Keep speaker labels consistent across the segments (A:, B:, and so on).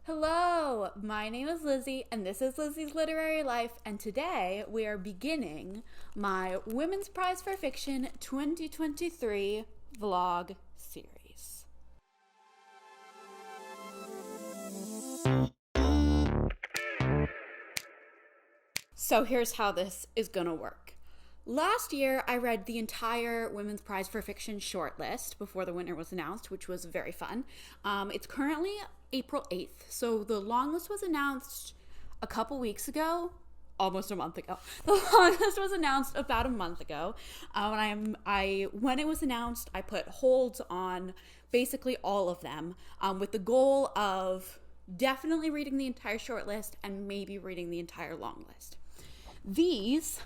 A: Hello, my name is Lizzie, and this is Lizzie's Literary Life, and today we are beginning my Women's Prize for Fiction 2023 vlog series. So here's how this is gonna work. Last year, I read the entire Women's Prize for Fiction shortlist before the winner was announced, which was very fun. It's currently April 8th, so the long list was announced a couple weeks ago, almost a month ago. The long list was announced about a month ago. When it was announced, I put holds on basically all of them, with the goal of definitely reading the entire shortlist and maybe reading the entire long list. These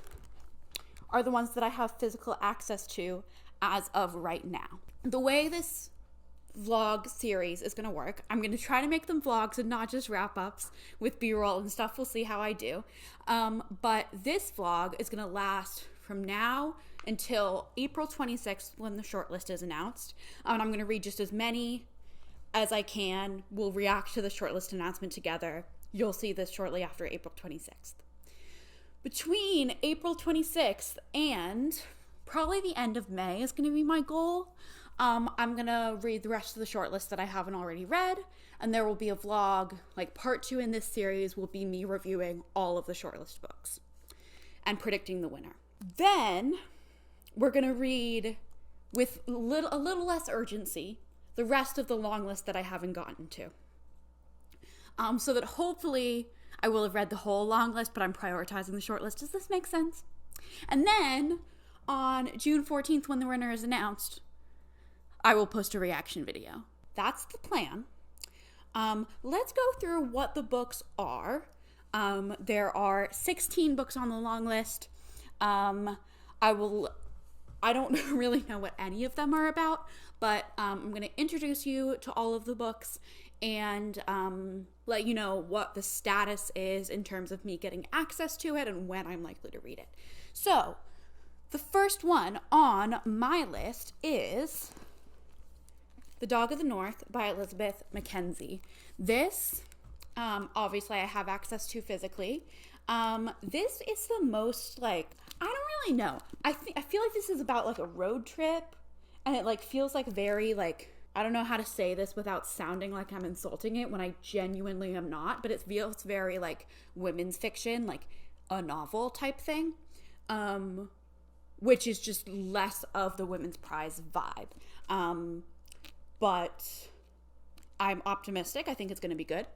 A: are the ones that I have physical access to as of right now. The way this vlog series is going to work, I'm going to try to make them vlogs and not just wrap-ups with b-roll and stuff. We'll see how I do. But this vlog is going to last from now until April 26th when the shortlist is announced. And I'm going to read just as many as I can. We'll react to the shortlist announcement together. You'll see this shortly after April 26th. Between April 26th and probably the end of May is going to be my goal. I'm going to read the rest of the shortlist that I haven't already read, and there will be a vlog, like part 2 in this series will be me reviewing all of the shortlist books and predicting the winner. Then we're going to read with a little less urgency the rest of the long list that I haven't gotten to. So that hopefully I will have read the whole long list, but I'm prioritizing the short list. Does this make sense? And then on June 14th, when the winner is announced, I will post a reaction video. That's the plan. Let's go through what the books are. There are 16 books on the long list. I don't really know what any of them are about, but I'm going to introduce you to all of the books and let you know what the status is in terms of me getting access to it and when I'm likely to read it. So, the first one on my list is The Dog of the North by Elizabeth Mackenzie. This, obviously I have access to physically. This is the most, I don't really know. I feel like this is about, a road trip, and it, feels very, I don't know how to say this without sounding like I'm insulting it when I genuinely am not, but it feels very women's fiction, a novel type thing, which is just less of the Women's Prize vibe. But I'm optimistic. I think it's going to be good.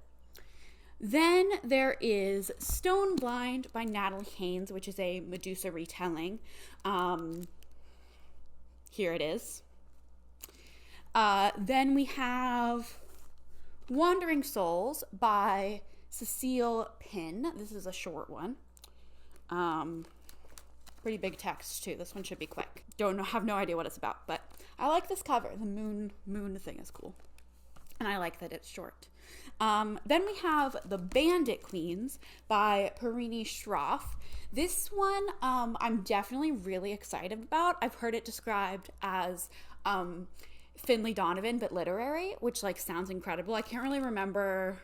A: Then there is Stone Blind by Natalie Haynes, which is a Medusa retelling. Here it is. Then we have Wandering Souls by Cecile Pinn. This is a short one. Pretty big text too. This one should be quick. Have no idea what it's about, but I like this cover. The moon thing is cool. And I like that it's short. Then we have The Bandit Queens by Perini Schroff. This one I'm definitely really excited about. I've heard it described as Finlay Donovan, but literary, which sounds incredible. I can't really remember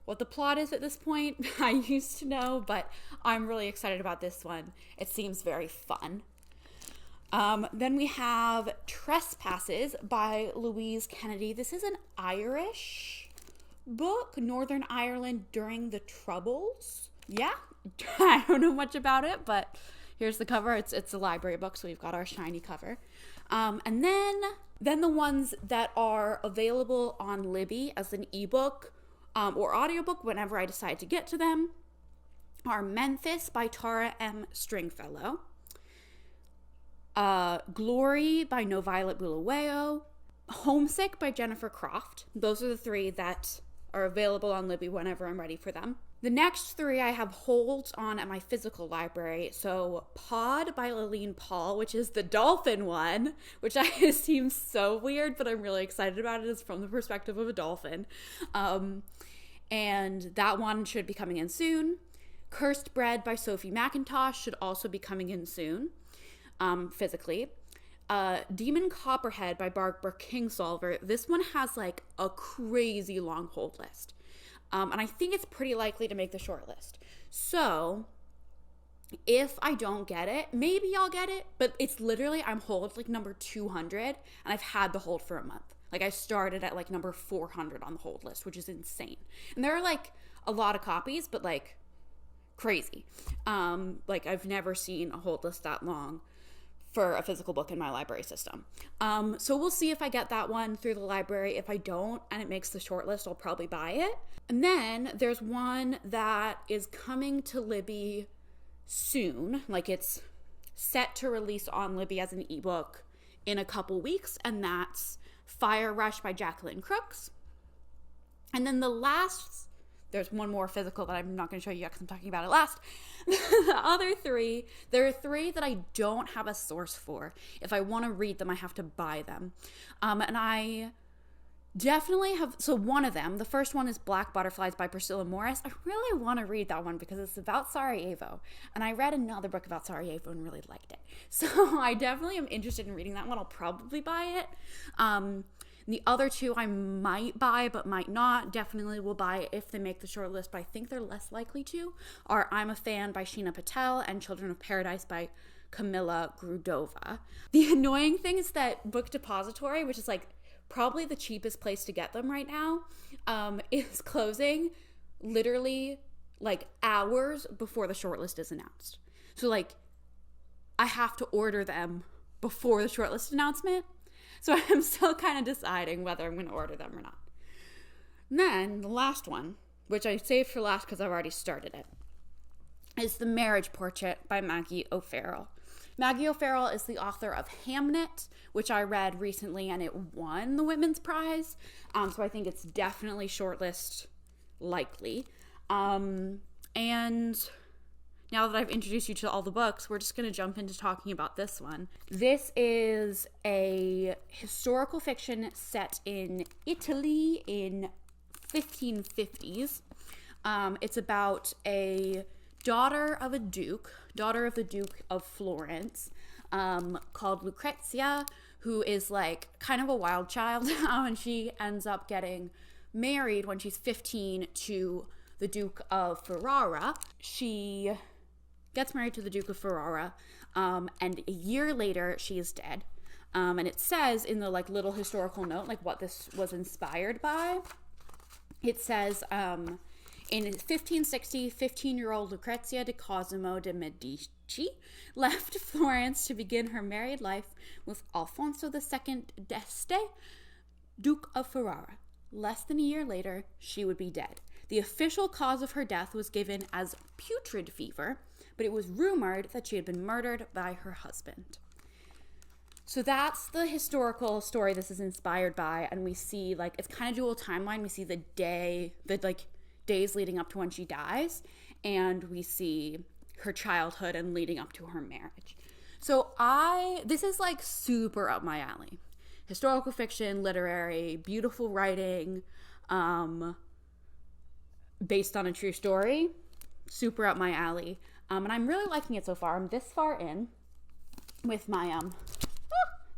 A: what the plot is at this point. I used to know, but I'm really excited about this one. It seems very fun. Then we have Trespasses by Louise Kennedy. This is an Irish book, Northern Ireland during the Troubles. Yeah, I don't know much about it, but here's the cover. It's a library book, so we've got our shiny cover. And then the ones that are available on Libby as an ebook or audiobook whenever I decide to get to them are Memphis by Tara M. Stringfellow, Glory by No Violet Bulawayo, Homesick by Jennifer Croft. Those are the 3 that are available on Libby whenever I'm ready for them. The next 3 I have holds on at my physical library. So Pod by Laline Paul, which is the dolphin one, which seems so weird, but I'm really excited about it. It's from the perspective of a dolphin. And that one should be coming in soon. Cursed Bread by Sophie McIntosh should also be coming in soon, physically. Demon Copperhead by Barbara Kingsolver. This one has a crazy long hold list. And I think it's pretty likely to make the shortlist. So if I don't get it, maybe I'll get it, but it's literally, I'm hold like number 200, and I've had the hold for a month. Like, I started at like number 400 on the hold list, which is insane. And there are like a lot of copies, but like crazy. Like, I've never seen a hold list that long for a physical book in my library system. So we'll see if I get that one through the library. If I don't and it makes the shortlist, I'll probably buy it. And then there's one that is coming to Libby soon. Like, it's set to release on Libby as an ebook in a couple weeks, and that's Fire Rush by Jacqueline Crooks. And then there's one more physical that I'm not going to show you yet because I'm talking about it last. The other three, there are three that I don't have a source for. If I want to read them, I have to buy them. And I definitely have, so one of them, the first one is Black Butterflies by Priscilla Morris. I really want to read that one because it's about Sarajevo. And I read another book about Sarajevo and really liked it. So I definitely am interested in reading that one. I'll probably buy it. The other two I might buy, but might not. Definitely will buy if they make the short list, but I think they're less likely to, are I'm a Fan by Sheena Patel and Children of Paradise by Camilla Grudova. The annoying thing is that Book Depository, which is like probably the cheapest place to get them right now, is closing literally like hours before the shortlist is announced. So like, I have to order them before the shortlist announcement. So I'm still kind of deciding whether I'm going to order them or not. And then the last one, which I saved for last because I've already started it, is The Marriage Portrait by Maggie O'Farrell. Maggie O'Farrell is the author of Hamnet, which I read recently, and it won the Women's Prize. So I think it's definitely shortlist likely. And now that I've introduced you to all the books, we're just going to jump into talking about this one. This is a historical fiction set in Italy in 1550s. It's about a daughter of the Duke of Florence, called Lucrezia, who is like kind of a wild child, and she ends up getting married when she's 15 to the Duke of Ferrara. She gets married to the Duke of Ferrara, and a year later she is dead. And it says in the like little historical note, like what this was inspired by. It says, in 1560, 15-year-old Lucrezia di Cosimo de' Medici left Florence to begin her married life with Alfonso II d'Este, Duke of Ferrara. Less than a year later, she would be dead. The official cause of her death was given as putrid fever, but it was rumored that she had been murdered by her husband. So that's the historical story this is inspired by, and we see, like, it's kind of dual timeline. We see the days leading up to when she dies, and we see her childhood and leading up to her marriage. So this is like super up my alley. Historical fiction, literary, beautiful writing, based on a true story, super up my alley. And I'm really liking it so far. I'm this far in with my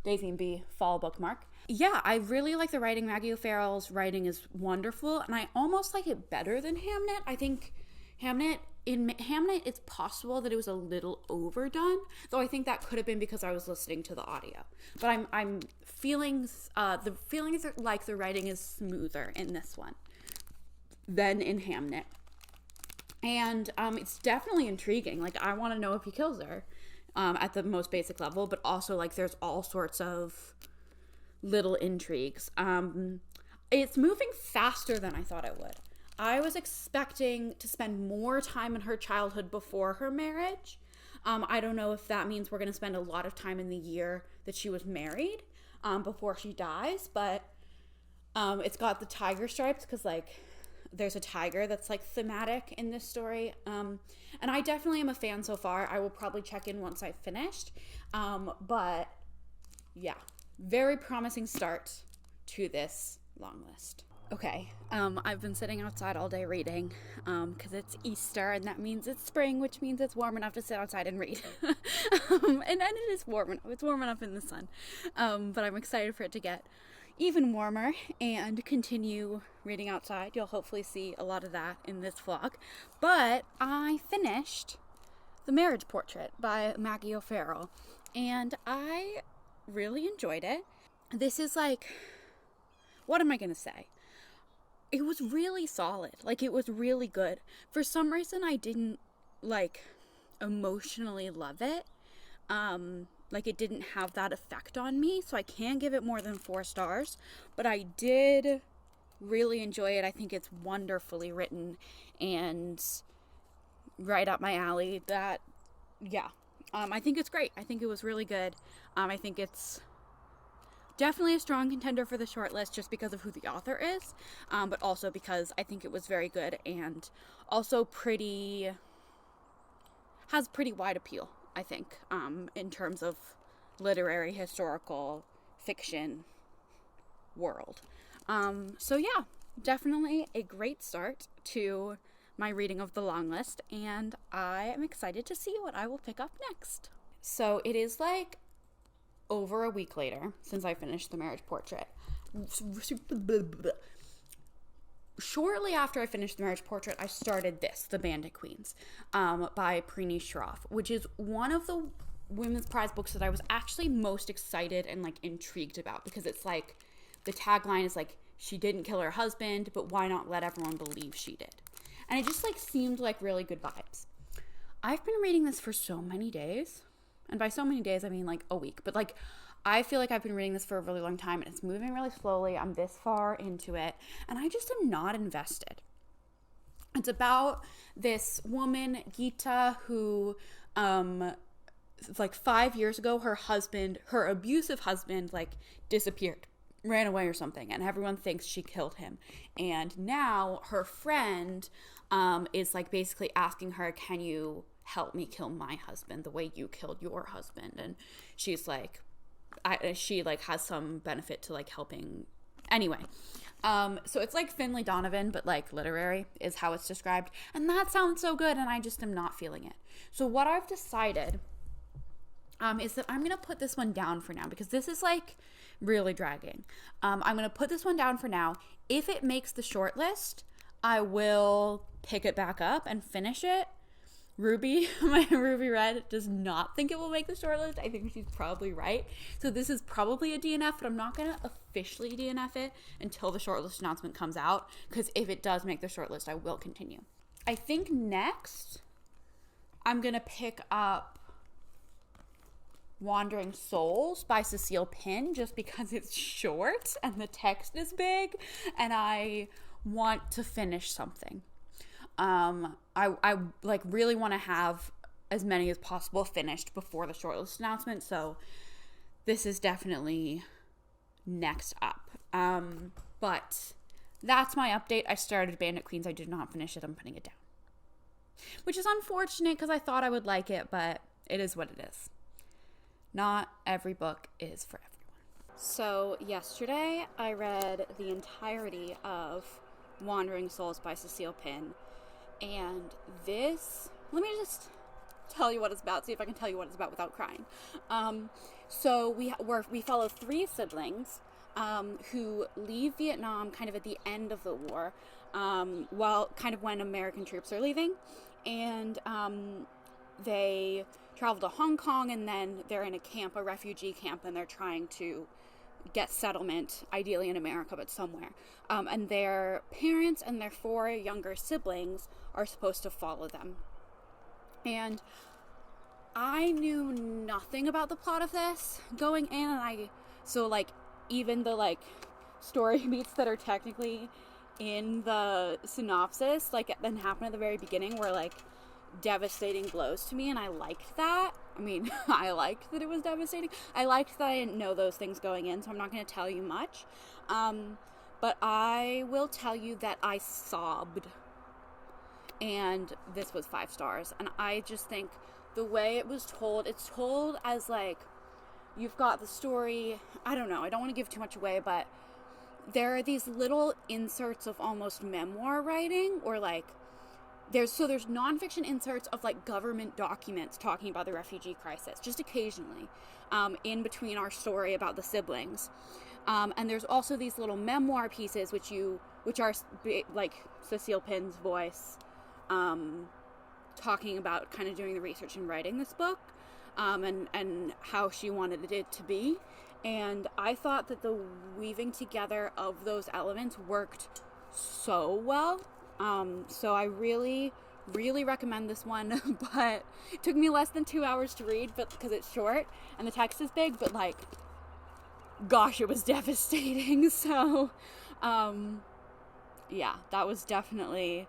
A: Daisy and Bee fall bookmark. Yeah, I really like the writing. Maggie O'Farrell's writing is wonderful, and I almost like it better than Hamnet. I think in Hamnet, it's possible that it was a little overdone, though I think that could have been because I was listening to the audio. But I'm feeling the feelings are like the writing is smoother in this one than in Hamnet. And it's definitely intriguing. Like, I want to know if he kills her at the most basic level, but also, like, there's all sorts of little intrigues. It's moving faster than I thought it would. I was expecting to spend more time in her childhood before her marriage. I don't know if that means we're going to spend a lot of time in the year that she was married before she dies, but it's got the tiger stripes because, like, there's a tiger that's like thematic in this story. And I definitely am a fan so far. I will probably check in once I've finished. But yeah, very promising start to this long list. Okay, I've been sitting outside all day reading because it's Easter, and that means it's spring, which means it's warm enough to sit outside and read. And it is warm enough. It's warm enough in the sun. But I'm excited for it to get even warmer and continue reading outside. You'll hopefully see a lot of that in this vlog. But I finished The Marriage Portrait by Maggie O'Farrell, and I really enjoyed it. This is like, what am I going to say? It was really solid. Like, it was really good. For some reason, I didn't, like, emotionally love it. Like, it didn't have that effect on me, so I can't give it more than 4 stars. But I did really enjoy it. I think it's wonderfully written and right up my alley. I think it's great. I think it was really good. I think it's definitely a strong contender for the shortlist just because of who the author is, but also because I think it was very good and also has pretty wide appeal, I think, in terms of literary, historical, fiction world. So yeah, definitely a great start to my reading of the long list, and I am excited to see what I will pick up next. So it is like over a week later since I finished The Marriage Portrait. Shortly after I finished The Marriage Portrait, I started The Bandit Queens, by Preeti Shroff, which is one of the Women's Prize books that I was actually most excited and like intrigued about, because it's like, the tagline is like, she didn't kill her husband, but why not let everyone believe she did? And it just like seemed like really good vibes. I've been reading this for so many days. And by so many days, I mean like a week. But like, I feel like I've been reading this for a really long time, and it's moving really slowly. I'm this far into it, and I just am not invested. It's about this woman, Geeta, who, like 5 years ago, her abusive husband, like disappeared, ran away or something, and everyone thinks she killed him. And now her friend, is like basically asking her, can you help me kill my husband the way you killed your husband? And she's like, she like has some benefit to like helping anyway. So it's like Finlay Donovan, but like literary is how it's described, and that sounds so good, and I just am not feeling it. So what I've decided is that I'm gonna put this one down for now, because this is like really dragging. I'm gonna put this one down for now. If it makes the short list, I will pick it back up and finish it. Ruby, my Ruby Red, does not think it will make the shortlist. I think she's probably right. So this is probably a DNF, but I'm not going to officially DNF it until the shortlist announcement comes out, because if it does make the shortlist, I will continue. I think next, I'm going to pick up Wandering Souls by Cecile Pinn, just because it's short and the text is big, and I want to finish something. I like really want to have as many as possible finished before the shortlist announcement, so this is definitely next up. But that's my update. I started Bandit Queens. I did not finish it. I'm putting it down, which is unfortunate because I thought I would like it, but it is what it is. Not every book is for everyone. So yesterday I read the entirety of Wandering Souls by Cecile Pinn. And this, let me just tell you what it's about, see if I can tell you what it's about without crying. So we follow 3 siblings who leave Vietnam kind of at the end of the war, kind of when American troops are leaving. And they travel to Hong Kong, and then they're in a refugee camp, and they're trying to get settlement, ideally in America, but somewhere. And their parents and their 4 younger siblings are supposed to follow them. And I knew nothing about the plot of this going in, and so like even the like story beats that are technically in the synopsis, like then happen at the very beginning, were like devastating blows to me, and I liked that. I mean, I liked that it was devastating. I liked that I didn't know those things going in, so I'm not going to tell you much. But I will tell you that I sobbed, and this was 5 stars. And I just think the way it was told, it's told as like, you've got the story, I don't know, I don't want to give too much away, but there are these little inserts of almost memoir writing, or like, there's nonfiction inserts of like government documents talking about the refugee crisis, just occasionally, in between our story about the siblings. And there's also these little memoir pieces, which are like Cecile Pinn's voice, talking about kind of doing the research and writing this book, and how she wanted it to be. And I thought that the weaving together of those elements worked so well. So I really recommend this one, but it took me less than 2 hours to read, but because it's short and the text is big, but like, gosh, it was devastating. So, yeah, that's definitely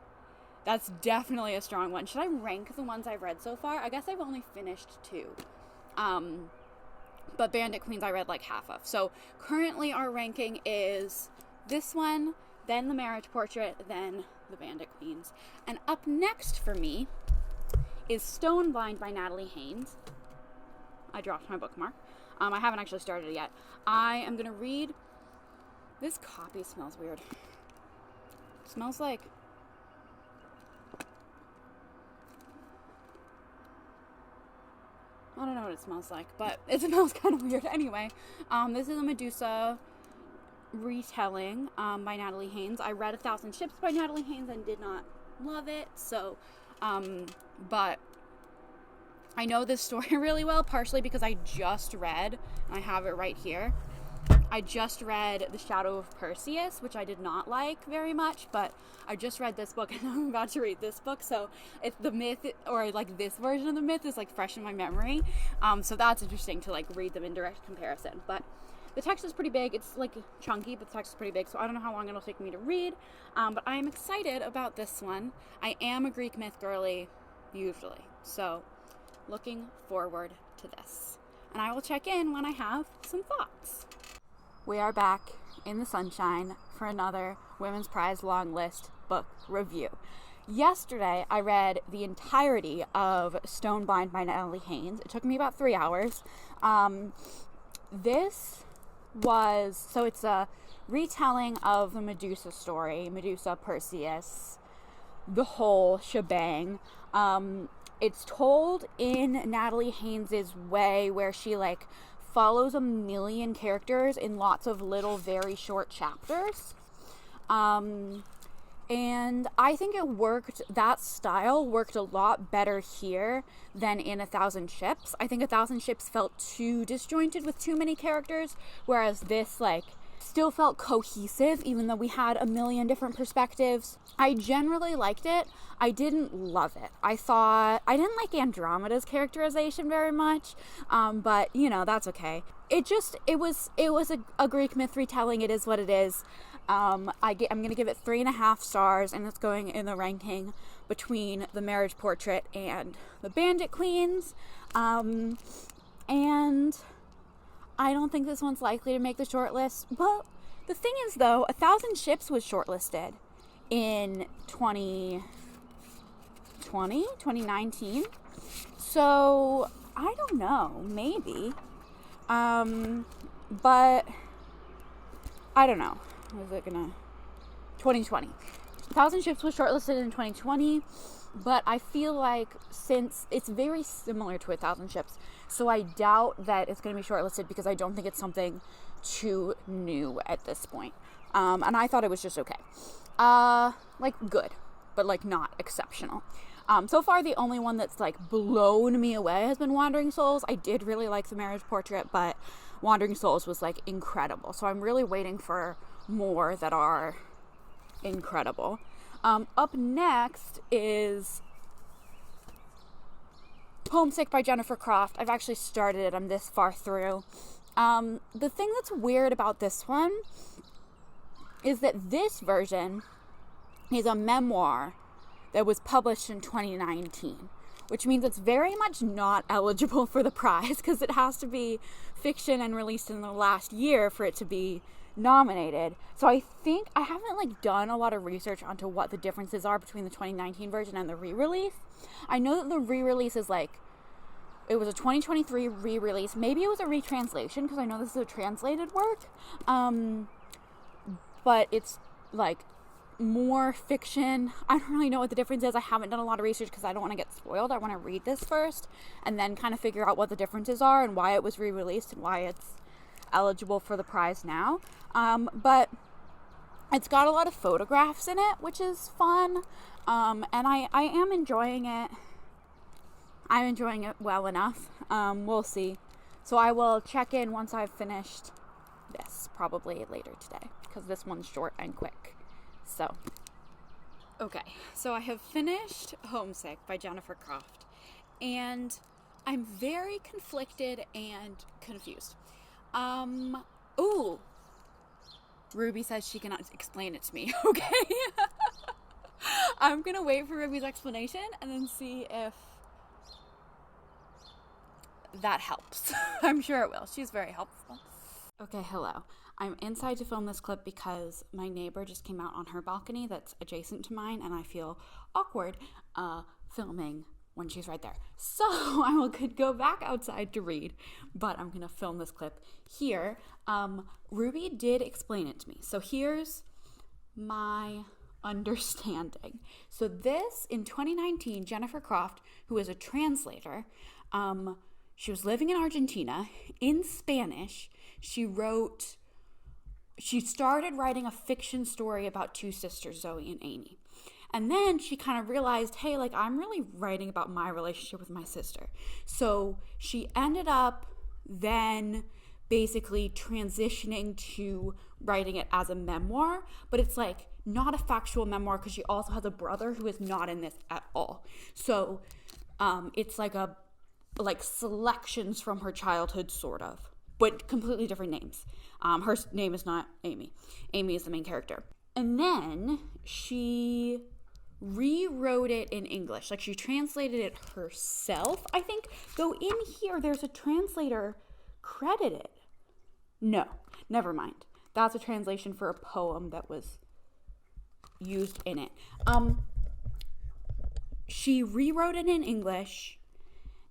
A: a strong one. Should I rank the ones I've read so far? I guess I've only finished 2. But Bandit Queens I read like half of. So currently our ranking is this one, then The Marriage Portrait, then The Bandit Queens. And up next for me is Stone Blind by Natalie Haynes. I dropped my bookmark. I haven't actually started it yet. I am going to read... This copy smells weird. It smells like... I don't know what it smells like, but it smells kind of weird. Anyway, this is a Medusa retelling by Natalie Haynes. I read 1,000 Ships by Natalie Haynes and did not love it. So, but I know this story really well, partially because I just read, and I have it right here, I just read The Shadow of Perseus, which I did not like very much, but I just read this book and I'm about to read this book, so it's the myth, or like this version of the myth is like fresh in my memory, so that's interesting to like read them in direct comparison. But the text is pretty big. It's like chunky, but the text is pretty big, so I don't know how long it'll take me to read, but I am excited about this one. I am a Greek myth girly usually, so looking forward to this, and I will check in when I have some thoughts. We are back in the sunshine for another Women's Prize Long List book review. Yesterday, I read the entirety of Stone Blind by Natalie Haynes. It took me about 3 hours. It's a retelling of the Medusa story, Medusa, Perseus, the whole shebang. It's told in Natalie Haynes' way, where she like follows 1 million characters in lots of little very short chapters, and I think that style worked a lot better here than in 1,000 Ships. I think 1,000 Ships felt too disjointed with too many characters, whereas this like still felt cohesive even though we had 1 million different perspectives. I generally liked it. I didn't love it. I didn't like Andromeda's characterization very much, but you know, that's okay. It was a Greek myth retelling. It is what it is. I'm gonna give it 3.5 stars, and it's going in the ranking between The Marriage Portrait and The Bandit Queens, and I don't think this one's likely to make the shortlist. Well, the thing is though, 1,000 Ships was shortlisted in 2019, so I don't know, maybe, but I don't know. Was it 2020? 1,000 Ships was shortlisted in 2020, but I feel like since it's very similar to 1,000 Ships, so I doubt that it's going to be shortlisted because I don't think it's something too new at this point. And I thought it was just okay. Like good, but like not exceptional. So far the only one that's like blown me away has been Wandering Souls. I did really like The Marriage Portrait, but Wandering Souls was like incredible. So I'm really waiting for more that are incredible. Up next is Homesick by Jennifer Croft. I've actually started it. I'm this far through. The thing that's weird about this one is that this version is a memoir that was published in 2019, which means it's very much not eligible for the prize because it has to be fiction and released in the last year for it to be nominated. So I think I haven't like done a lot of research onto what the differences are between the 2019 version and the re-release. I know that the re-release is like, it was a 2023 re-release. Maybe it was a retranslation because I know this is a translated work. But it's like more fiction. I don't really know what the difference is. I haven't done a lot of research because I don't want to get spoiled. I want to read this first and then kind of figure out what the differences are and why it was re-released and why it's eligible for the prize now. But it's got a lot of photographs in it, which is fun. And I am enjoying it. I'm enjoying it well enough. We'll see. So I will check in once I've finished this, probably later today, because this one's short and quick. So, okay. So I have finished Homesick by Jennifer Croft. And I'm very conflicted and confused. Ruby says she cannot explain it to me. Okay. I'm gonna wait for Ruby's explanation and then see if that helps. I'm sure it will. She's very helpful. Okay, hello. I'm inside to film this clip because my neighbor just came out on her balcony that's adjacent to mine, and I feel awkward filming when she's right there. So I will could go back outside to read, but I'm gonna film this clip here. Ruby did explain it to me. So here's my understanding. So this, in 2019, Jennifer Croft, who is a translator, she was living in Argentina in Spanish. She started writing a fiction story about two sisters, Zoe and Amy. And then she kind of realized, hey, like, I'm really writing about my relationship with my sister. So she ended up then basically transitioning to writing it as a memoir, but it's like not a factual memoir because she also has a brother who is not in this at all. So it's like selections from her childhood, sort of, but completely different names. Her name is not Amy. Amy is the main character. And then she rewrote it in English. Like, she translated it herself, I think. Though in here, there's a translator credited. No, never mind. That's a translation for a poem that was used in it. She rewrote it in English,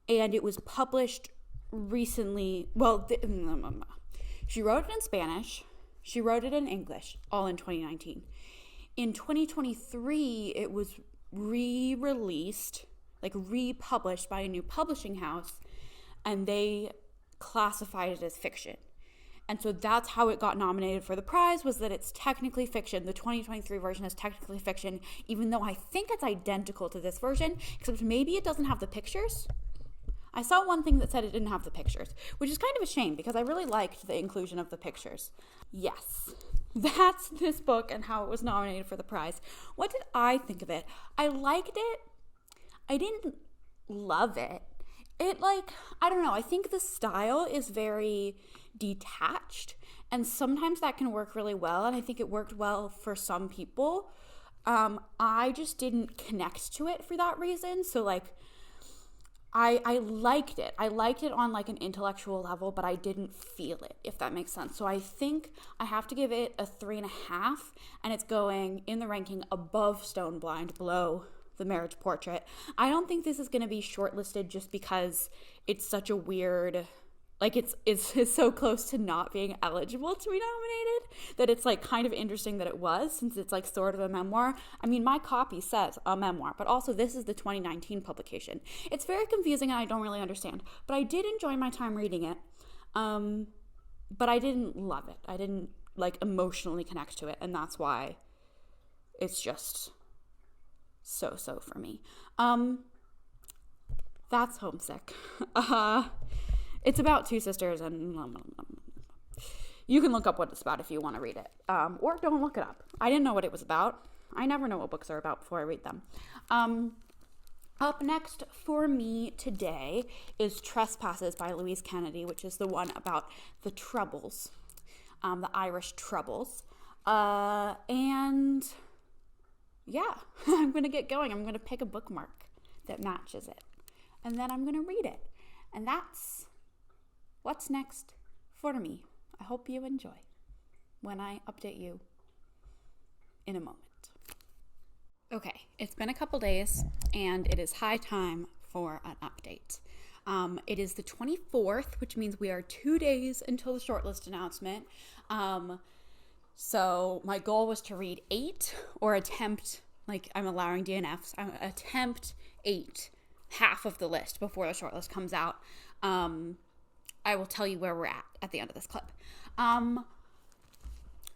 A: and it was published recently. Well, she wrote it in Spanish. She wrote it in English, all in 2019. In 2023, it was re-released, like republished by a new publishing house, and they classified it as fiction. And so that's how it got nominated for the prize, was that it's technically fiction. The 2023 version is technically fiction, even though I think it's identical to this version, except maybe it doesn't have the pictures. I saw one thing that said it didn't have the pictures, which is kind of a shame because I really liked the inclusion of the pictures. Yes, that's this book and how it was nominated for the prize. What did I think of it? I liked it. I didn't love it. I don't know, I think the style is very detached, and sometimes that can work really well, and I think it worked well for some people. I just didn't connect to it for that reason. So, like, I liked it. I liked it on, like, an intellectual level, but I didn't feel it, if that makes sense. So I think I have to give it a 3.5, and it's going in the ranking above Stone Blind, below The Marriage Portrait. I don't think this is going to be shortlisted just because it's such a weird, like, it's so close to not being eligible to be nominated that it's, like, kind of interesting that it was, since it's, like, sort of a memoir. I mean, my copy says a memoir, but also this is the 2019 publication. It's very confusing and I don't really understand, but I did enjoy my time reading it. But I didn't love it. I didn't, like, emotionally connect to it, and that's why it's just so for me. That's Homesick. It's about two sisters, and you can look up what it's about if you want to read it, or don't look it up. I didn't know what it was about. I never know what books are about before I read them. Up next for me today is Trespasses by Louise Kennedy, which is the one about the Troubles, the Irish Troubles. And yeah, I'm going to get going. I'm going to pick a bookmark that matches it, and then I'm going to read it. And that's what's next for me. I hope you enjoy when I update you in a moment. Okay, it's been a couple days, and it is high time for an update. It is the 24th, which means we are 2 days until the shortlist announcement. So my goal was to read 8 or attempt, like, I'm allowing DNFs, attempt 8, half of the list before the shortlist comes out. I will tell you where we're at the end of this clip.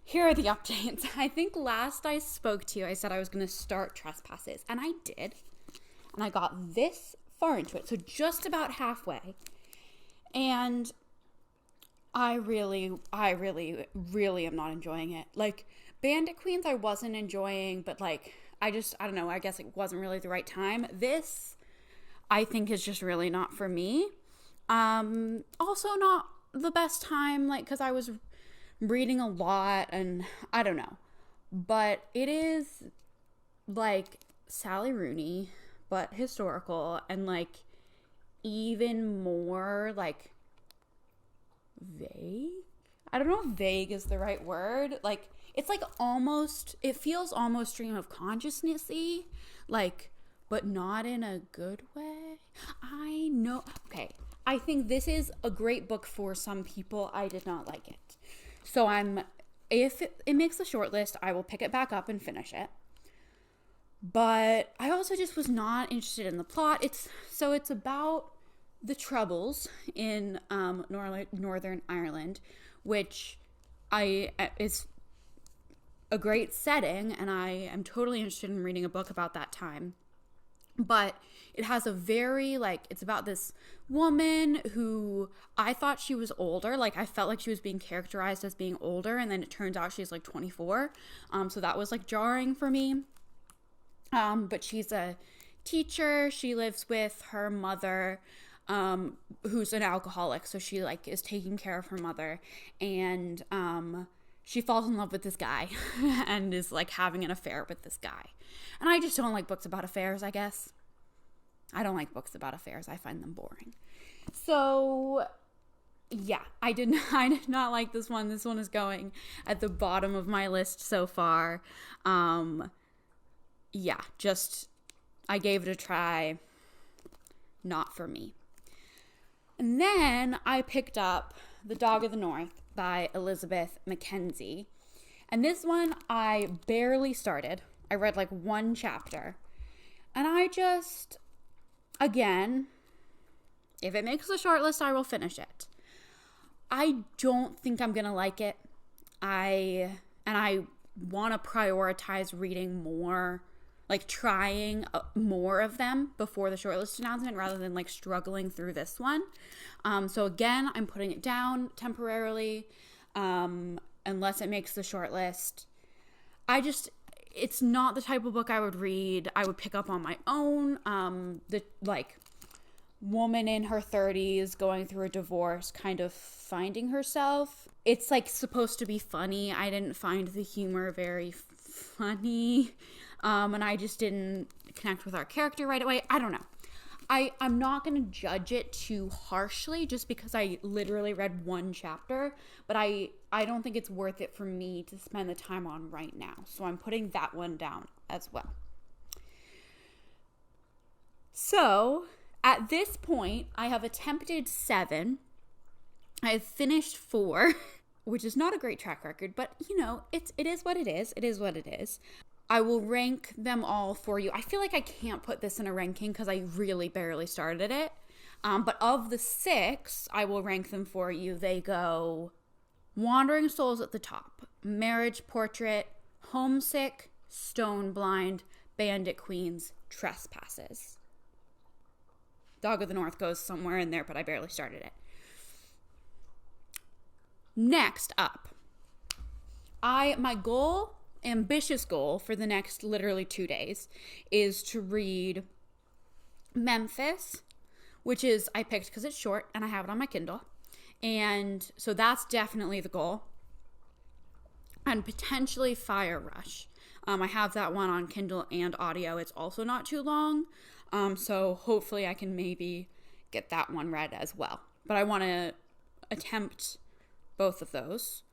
A: Here are the updates. I think last I spoke to you, I said I was going to start Trespasses, and I did. And I got this far into it, so just about halfway. And I really am not enjoying it. Like, Bandit Queens I wasn't enjoying, but like, I don't know, I guess it wasn't really the right time. This, I think, is just really not for me. Also not the best time, like, because I was reading a lot, and I don't know. But it is, like, Sally Rooney, but historical, and, like, even more, like, vague? I don't know if vague is the right word. Like, it's like almost, it feels almost stream of consciousness-y, like, but not in a good way. I know. Okay, I think this is a great book for some people. I did not like it. So if it makes the shortlist, I will pick it back up and finish it. But I also just was not interested in the plot. It's about the Troubles in Northern Ireland, which is a great setting, and I am totally interested in reading a book about that time. But it has a very, like, it's about this woman who I thought she was older. Like, I felt like she was being characterized as being older, and then it turns out she's like 24. So that was like jarring for me. But she's a teacher. She lives with her mother, who's an alcoholic. So she like is taking care of her mother, and she falls in love with this guy and is like having an affair with this guy. And I just don't like books about affairs, I guess. I don't like books about affairs. I find them boring. So yeah, I did not like this one. This one is going at the bottom of my list so far. Yeah, just, I gave it a try. Not for me. And then I picked up The Dog of the North by Elizabeth Mackenzie. And this one I barely started. I read like one chapter. And I just, again, if it makes the shortlist, I will finish it. I don't think I'm going to like it. I want to prioritize reading more, like trying more of them before the shortlist announcement rather than like struggling through this one. So again, I'm putting it down temporarily unless it makes the shortlist. It's not the type of book I would read. I would pick up on my own. The like woman in her 30s going through a divorce, kind of finding herself. It's like supposed to be funny. I didn't find the humor very funny. And I just didn't connect with our character right away. I don't know. I'm not going to judge it too harshly just because I literally read one chapter, but I don't think it's worth it for me to spend the time on right now. So I'm putting that one down as well. So at this point, I have attempted 7. I've finished 4, which is not a great track record, but you know, it is what it is. It is what it is. I will rank them all for you. I feel like I can't put this in a ranking because I really barely started it. But of the 6, I will rank them for you. They go Wandering Souls at the top, Marriage Portrait, Homesick, Stone Blind, Bandit Queens, Trespasses. Dog of the North goes somewhere in there, but I barely started it. Next up, my ambitious goal for the next literally 2 days is to read Memphis, which is I picked because it's short and I have it on my Kindle, and so that's definitely the goal. And potentially Fire Rush. I have that one on Kindle and audio. It's also not too long, so hopefully I can maybe get that one read as well. But I want to attempt both of those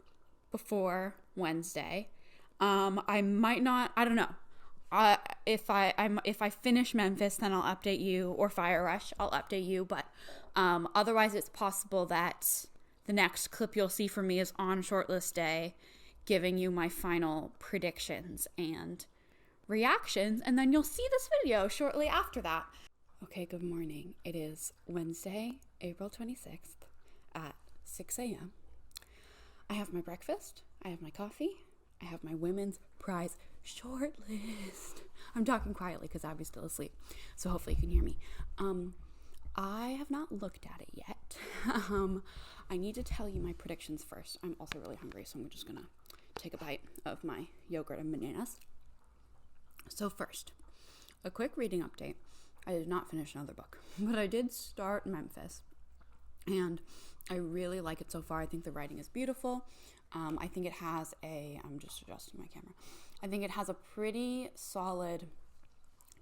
A: before Wednesday. I might not, I don't know. If I finish Memphis, then I'll update you, or Fire Rush, I'll update you. But otherwise, it's possible that the next clip you'll see from me is on shortlist day, giving you my final predictions and reactions, and then you'll see this video shortly after that. Okay, good morning. It is Wednesday, April 26th. at 6 a.m. I have my breakfast, I have my coffee, I have my women's prize shortlist. I'm talking quietly because Abby's still asleep, so hopefully you can hear me. I have not looked at it yet. I need to tell you my predictions first. I'm also really hungry, so I'm just gonna take a bite of my yogurt and bananas. So first, a quick reading update. I did not finish another book, but I did start Memphis, and I really like it so far. I think the writing is beautiful. I think it has I'm just adjusting my camera. I think it has a pretty solid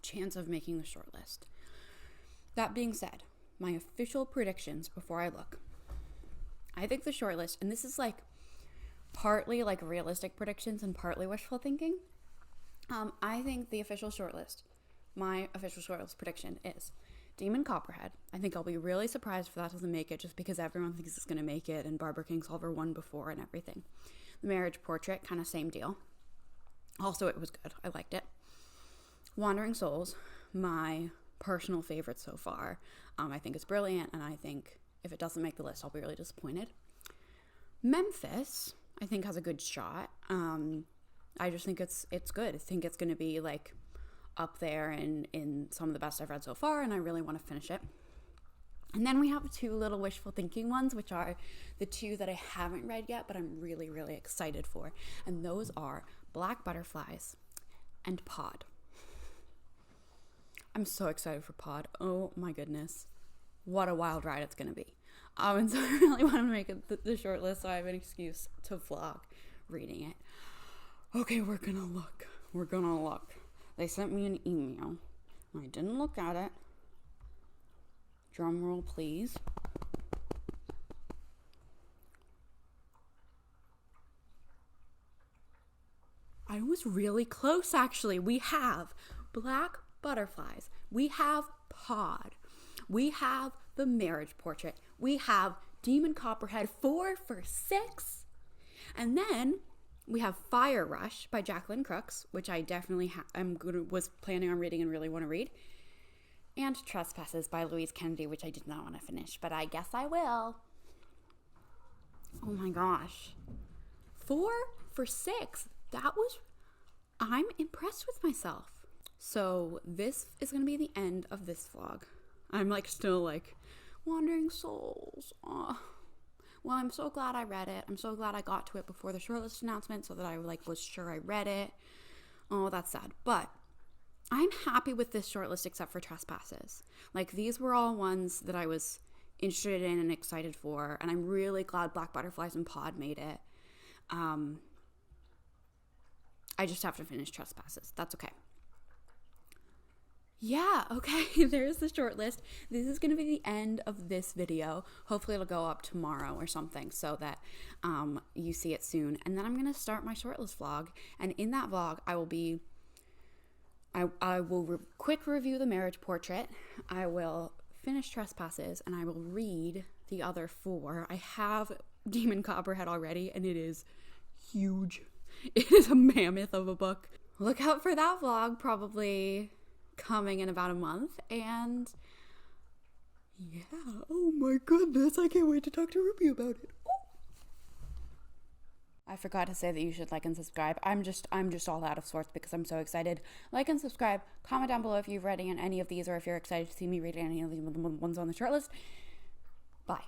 A: chance of making the shortlist. That being said, my official predictions before I look. I think the shortlist, and this is like partly like realistic predictions and partly wishful thinking. I think the official shortlist, my official shortlist prediction is Demon Copperhead. I think I'll be really surprised if that doesn't make it, just because everyone thinks it's going to make it, and Barbara Kingsolver won before and everything. The Marriage Portrait, kind of same deal. Also, it was good. I liked it. Wandering Souls, my personal favorite so far. I think it's brilliant, and I think if it doesn't make the list, I'll be really disappointed. Memphis, I think, has a good shot. I just think it's good. I think it's going to be like up there in some of the best I've read so far, and I really want to finish it. And then we have two little wishful thinking ones, which are the two that I haven't read yet, but I'm really, really excited for. And those are Black Butterflies and Pod. I'm so excited for Pod. Oh my goodness. What a wild ride it's going to be. And so I really want to make it the short list so I have an excuse to vlog reading it. Okay, we're going to look. They sent me an email. I didn't look at it. Drum roll, please. I was really close, actually. We have Black Butterflies. We have Pod. We have The Marriage Portrait. We have Demon Copperhead, 4 for 6. And then we have Fire Rush by Jacqueline Crooks, which I definitely was planning on reading and really want to read. And Trespasses by Louise Kennedy, which I did not want to finish, but I guess I will. Oh my gosh. 4 for 6. I'm impressed with myself. So this is going to be the end of this vlog. I'm still Wandering Souls. Oh. Well, I'm so glad I read it. I'm so glad I got to it before the shortlist announcement so that I was sure I read it. Oh, that's sad. But I'm happy with this shortlist except for Trespasses. These were all ones that I was interested in and excited for, and I'm really glad Black Butterflies and Pod made it. I just have to finish Trespasses. That's okay. Yeah, okay, there's the shortlist. This is going to be the end of this video. Hopefully it'll go up tomorrow or something so that you see it soon. And then I'm going to start my shortlist vlog. And in that vlog, I will quick review The Marriage Portrait. I will finish Trespasses, and I will read the other 4. I have Demon Copperhead already, and it is huge. It is a mammoth of a book. Look out for that vlog, probably coming in about a month. And yeah, oh my goodness, I can't wait to talk to Ruby about it. I forgot to say that you should like and subscribe. I'm just all out of sorts because I'm so excited. Like and subscribe. Comment down below if you've read any of these, or if you're excited to see me read any of the ones on the shortlist. Bye.